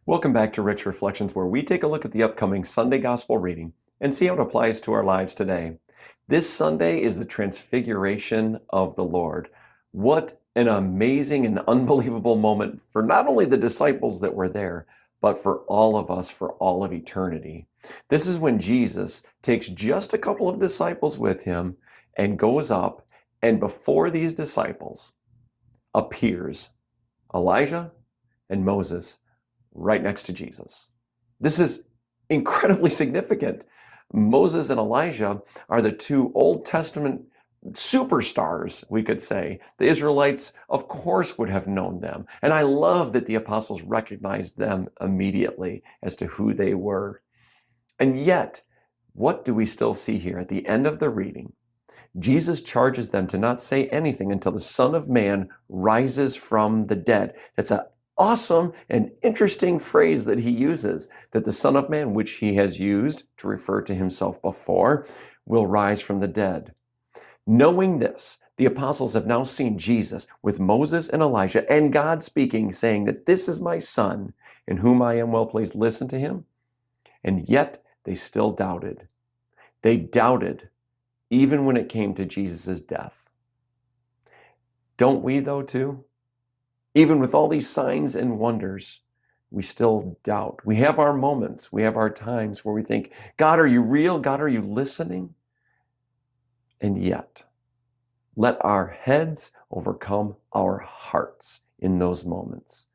Welcome back to Rich Reflections, where we take a look at the upcoming Sunday Gospel reading and see how it applies to our lives today. This Sunday is the Transfiguration of the Lord. What an amazing and unbelievable moment for not only the disciples that were there, but for all of us for all of eternity. This is when Jesus takes just a couple of disciples with him and goes up, and before these disciples appears Elijah and Moses right next to Jesus. This is incredibly significant. Moses and Elijah are the two Old Testament superstars, we could say. The Israelites, of course, would have known them. And I love that the apostles recognized them immediately as to who they were. And yet, what do we still see here at the end of the reading? Jesus charges them to not say anything until the Son of Man rises from the dead. That's an awesome and interesting phrase that he uses, that the Son of Man, which he has used to refer to himself before, will rise from the dead. Knowing this, the apostles have now seen Jesus with Moses and Elijah and God speaking, saying that this is my Son in whom I am well pleased. Listen to him. And yet they still doubted. They doubted even when it came to Jesus' death. Don't we though too? Even with all these signs and wonders, we still doubt. We have our moments, we have our times where we think, God, are you real? God, are you listening? And yet, let our heads overcome our hearts in those moments.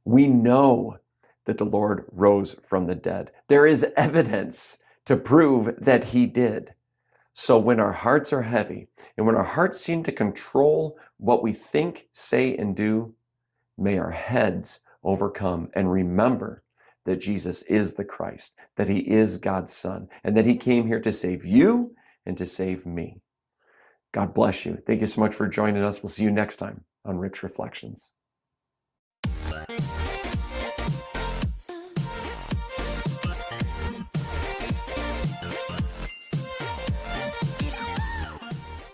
We know that the Lord rose from the dead. There is evidence to prove that he did. So when our hearts are heavy and when our hearts seem to control what we think, say, and do, may our heads overcome and remember that Jesus is the Christ, that he is God's Son, and that he came here to save you and to save me. God bless you. Thank you so much for joining us. We'll see you next time on Rich Reflections.